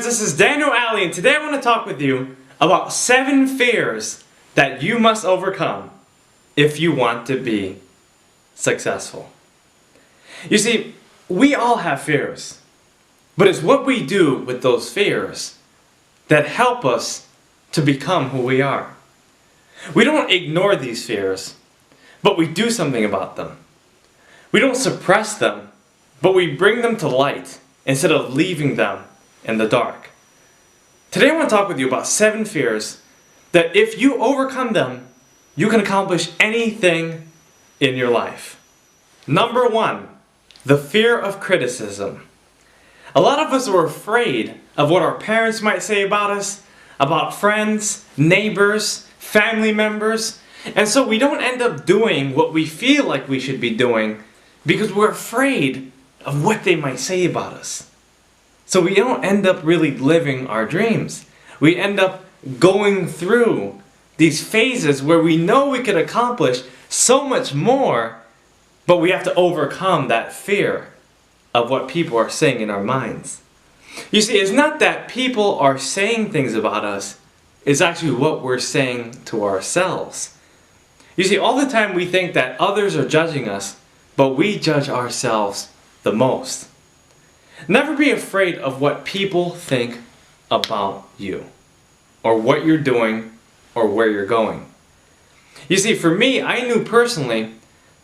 friends, this is Daniel Alley, and today I want to talk with you about 7 fears that you must overcome if you want to be successful. You see, we all have fears, but it's what we do with those fears that help us to become who we are. We don't ignore these fears, but we do something about them. We don't suppress them, but we bring them to light instead of leaving them in the dark. Today I want to talk with you about 7 fears that if you overcome them, you can accomplish anything in your life. Number 1, the fear of criticism. A lot of us are afraid of what our parents might say about us, about friends, neighbors, family members, and so we don't end up doing what we feel like we should be doing because we're afraid of what they might say about us. So we don't end up really living our dreams. We end up going through these phases where we know we can accomplish so much more, but we have to overcome that fear of what people are saying in our minds. You see, it's not that people are saying things about us, it's actually what we're saying to ourselves. You see, all the time we think that others are judging us, but we judge ourselves the most. Never be afraid of what people think about you, or what you're doing, or where you're going. You see, for me, I knew personally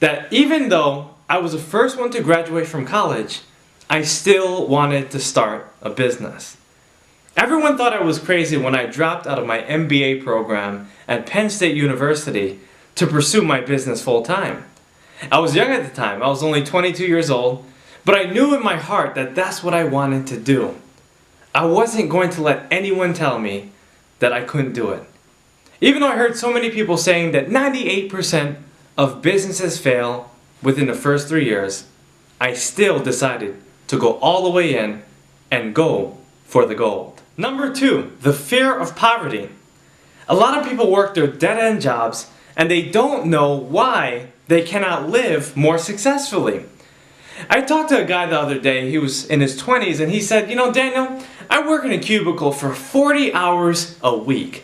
that even though I was the first one to graduate from college, I still wanted to start a business. Everyone thought I was crazy when I dropped out of my MBA program at Penn State University to pursue my business full time. I was young at the time, I was only 22 years old, but I knew in my heart that that's what I wanted to do. I wasn't going to let anyone tell me that I couldn't do it. Even though I heard so many people saying that 98% of businesses fail within the first 3 years, I still decided to go all the way in and go for the gold. Number 2, the fear of poverty. A lot of people work their dead-end jobs and they don't know why they cannot live more successfully. I talked to a guy the other day, he was in his 20s, and he said, you know, Daniel, I work in a cubicle for 40 hours a week.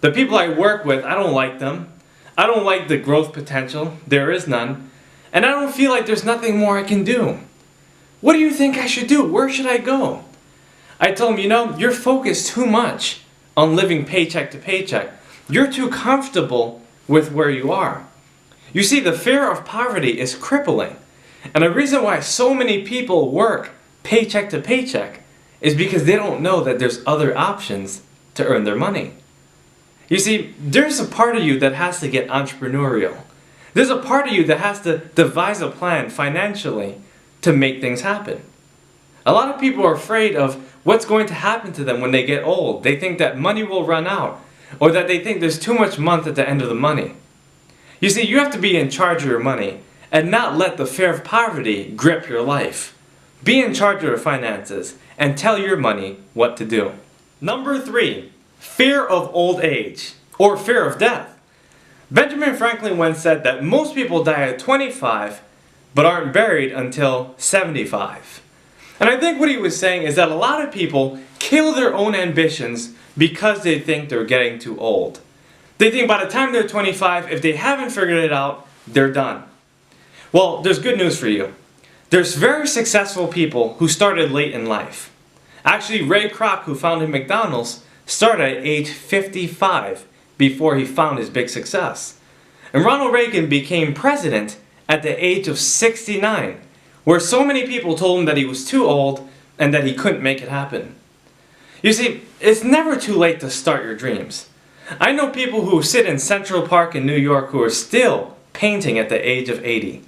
The people I work with, I don't like them. I don't like the growth potential, there is none, and I don't feel like there's nothing more I can do. What do you think I should do? Where should I go? I told him, you know, you're focused too much on living paycheck to paycheck. You're too comfortable with where you are. You see, the fear of poverty is crippling. And the reason why so many people work paycheck to paycheck is because they don't know that there's other options to earn their money. You see, there's a part of you that has to get entrepreneurial. There's a part of you that has to devise a plan financially to make things happen. A lot of people are afraid of what's going to happen to them when they get old. They think that money will run out, or that they think there's too much month at the end of the money. You see, you have to be in charge of your money and not let the fear of poverty grip your life. Be in charge of your finances and tell your money what to do. Number 3, fear of old age, or fear of death. Benjamin Franklin once said that most people die at 25 but aren't buried until 75. And I think what he was saying is that a lot of people kill their own ambitions because they think they're getting too old. They think by the time they're 25, if they haven't figured it out, they're done. Well, there's good news for you. There's very successful people who started late in life. Actually, Ray Kroc, who founded McDonald's, started at age 55 before he found his big success. And Ronald Reagan became president at the age of 69, where so many people told him that he was too old and that he couldn't make it happen. You see, it's never too late to start your dreams. I know people who sit in Central Park in New York who are still painting at the age of 80.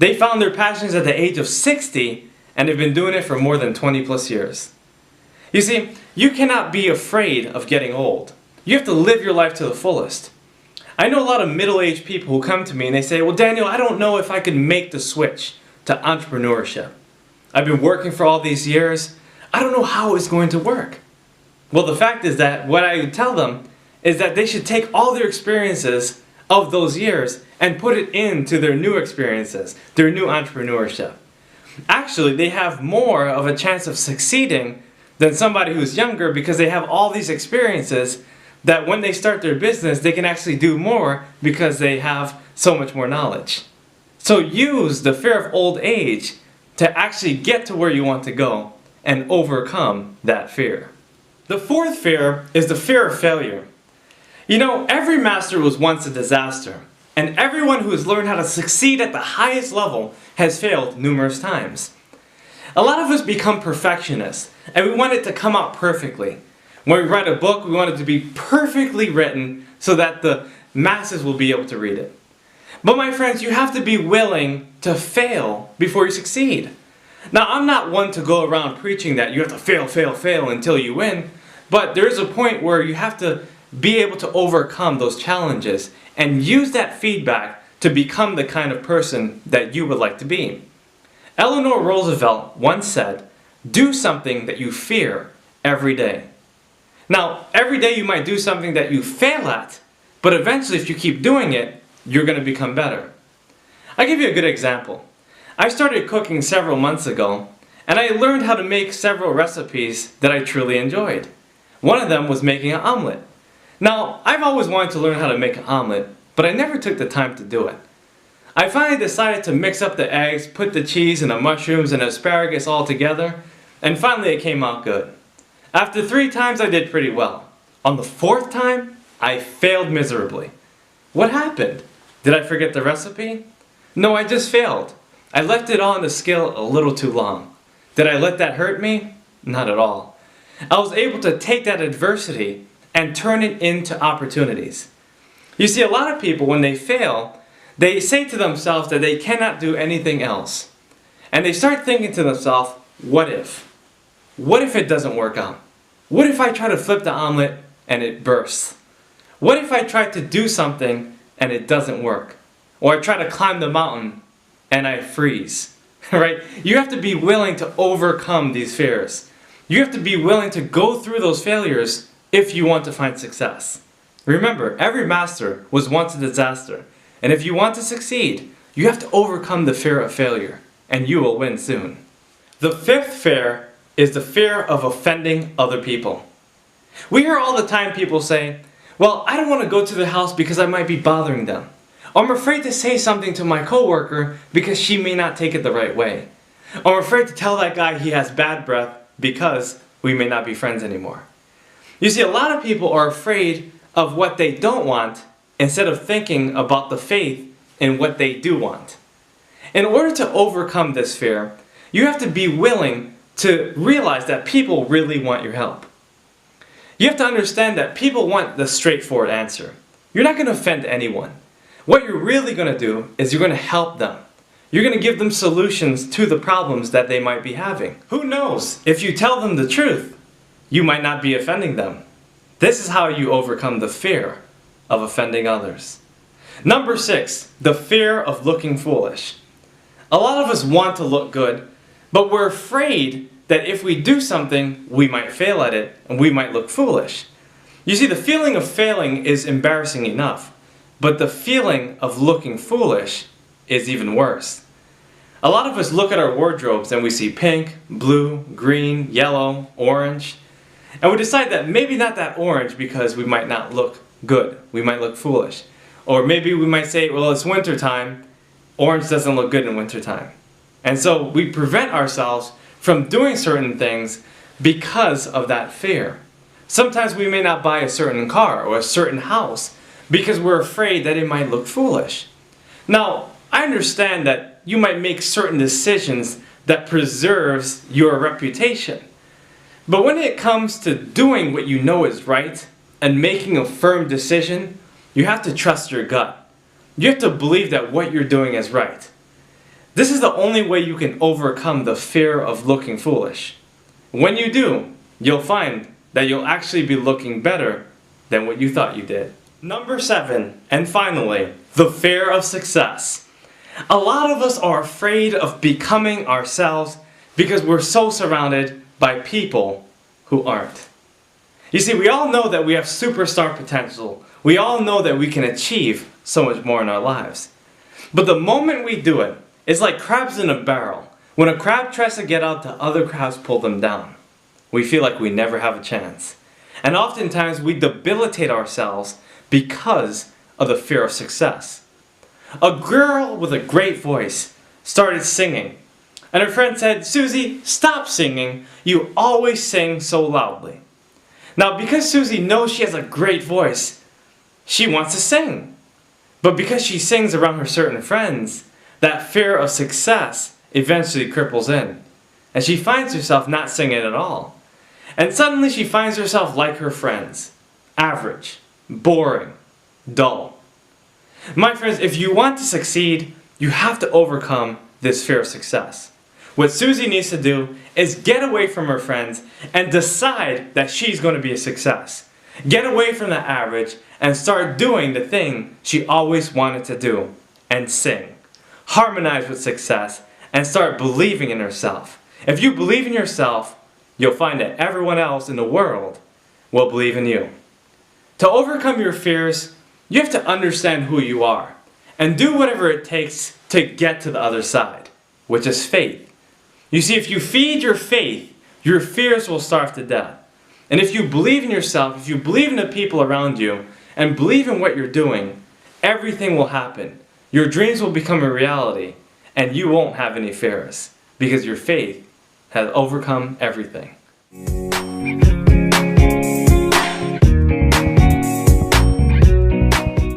They found their passions at the age of 60 and have been doing it for more than 20 plus years. You see, you cannot be afraid of getting old. You have to live your life to the fullest. I know a lot of middle-aged people who come to me and they say, well, Daniel, I don't know if I can make the switch to entrepreneurship. I've been working for all these years. I don't know how it's going to work. Well, the fact is that what I would tell them is that they should take all their experiences of those years and put it into their new experiences, their new entrepreneurship. Actually, they have more of a chance of succeeding than somebody who's younger because they have all these experiences that when they start their business, they can actually do more because they have so much more knowledge. So use the fear of old age to actually get to where you want to go and overcome that fear. The fourth fear is the fear of failure. You know, every master was once a disaster, and everyone who has learned how to succeed at the highest level has failed numerous times. A lot of us become perfectionists, and we want it to come out perfectly. When we write a book, we want it to be perfectly written so that the masses will be able to read it. But my friends, you have to be willing to fail before you succeed. Now, I'm not one to go around preaching that you have to fail, fail, fail until you win, but there is a point where you have to be able to overcome those challenges and use that feedback to become the kind of person that you would like to be. Eleanor Roosevelt once said, "Do something that you fear every day." Now, every day you might do something that you fail at, but eventually if you keep doing it, you're going to become better. I'll give you a good example. I started cooking several months ago, and I learned how to make several recipes that I truly enjoyed. One of them was making an omelet. Now, I've always wanted to learn how to make an omelet, but I never took the time to do it. I finally decided to mix up the eggs, put the cheese and the mushrooms and asparagus all together, and finally it came out good. After 3 times I did pretty well. On the 4th time, I failed miserably. What happened? Did I forget the recipe? No, I just failed. I left it on the scale a little too long. Did I let that hurt me? Not at all. I was able to take that adversity and turn it into opportunities. You see, a lot of people, when they fail, they say to themselves that they cannot do anything else. And they start thinking to themselves, what if? What if it doesn't work out? What if I try to flip the omelet and it bursts? What if I try to do something and it doesn't work? Or I try to climb the mountain and I freeze, right? You have to be willing to overcome these fears. You have to be willing to go through those failures if you want to find success. Remember, every master was once a disaster. And if you want to succeed, you have to overcome the fear of failure, and you will win soon. The 5th fear is the fear of offending other people. We hear all the time people say, well, I don't want to go to the house because I might be bothering them. Or I'm afraid to say something to my coworker because she may not take it the right way. Or I'm afraid to tell that guy he has bad breath because we may not be friends anymore. You see, a lot of people are afraid of what they don't want instead of thinking about the faith in what they do want. In order to overcome this fear, you have to be willing to realize that people really want your help. You have to understand that people want the straightforward answer. You're not going to offend anyone. What you're really going to do is you're going to help them. You're going to give them solutions to the problems that they might be having. Who knows? If you tell them the truth, you might not be offending them. This is how you overcome the fear of offending others. Number 6, the fear of looking foolish. A lot of us want to look good, but we're afraid that if we do something, we might fail at it and we might look foolish. You see, the feeling of failing is embarrassing enough, but the feeling of looking foolish is even worse. A lot of us look at our wardrobes and we see pink, blue, green, yellow, orange, and we decide that maybe not that orange because we might not look good. We might look foolish. Or maybe we might say, well, it's winter time. Orange doesn't look good in winter time. And so we prevent ourselves from doing certain things because of that fear. Sometimes we may not buy a certain car or a certain house because we're afraid that it might look foolish. Now, I understand that you might make certain decisions that preserves your reputation. But when it comes to doing what you know is right and making a firm decision, you have to trust your gut. You have to believe that what you're doing is right. This is the only way you can overcome the fear of looking foolish. When you do, you'll find that you'll actually be looking better than what you thought you did. Number 7, and finally, the fear of success. A lot of us are afraid of becoming ourselves because we're so surrounded by people who aren't. You see, we all know that we have superstar potential. We all know that we can achieve so much more in our lives. But the moment we do it, it's like crabs in a barrel. When a crab tries to get out, the other crabs pull them down. we feel like we never have a chance. And oftentimes we debilitate ourselves because of the fear of success. A girl with a great voice started singing, and her friend said, "Susie, stop singing. You always sing so loudly." Now, because Susie knows she has a great voice, she wants to sing. But because she sings around her certain friends, that fear of success eventually cripples in, and she finds herself not singing at all. And suddenly she finds herself like her friends, average, boring, dull. My friends, if you want to succeed, you have to overcome this fear of success. What Susie needs to do is get away from her friends and decide that she's going to be a success. Get away from the average and start doing the thing she always wanted to do, and sing. Harmonize with success and start believing in herself. If you believe in yourself, you'll find that everyone else in the world will believe in you. To overcome your fears, you have to understand who you are and do whatever it takes to get to the other side, which is faith. You see, if you feed your faith, your fears will starve to death. And if you believe in yourself, if you believe in the people around you, and believe in what you're doing, everything will happen. Your dreams will become a reality, and you won't have any fears, because your faith has overcome everything.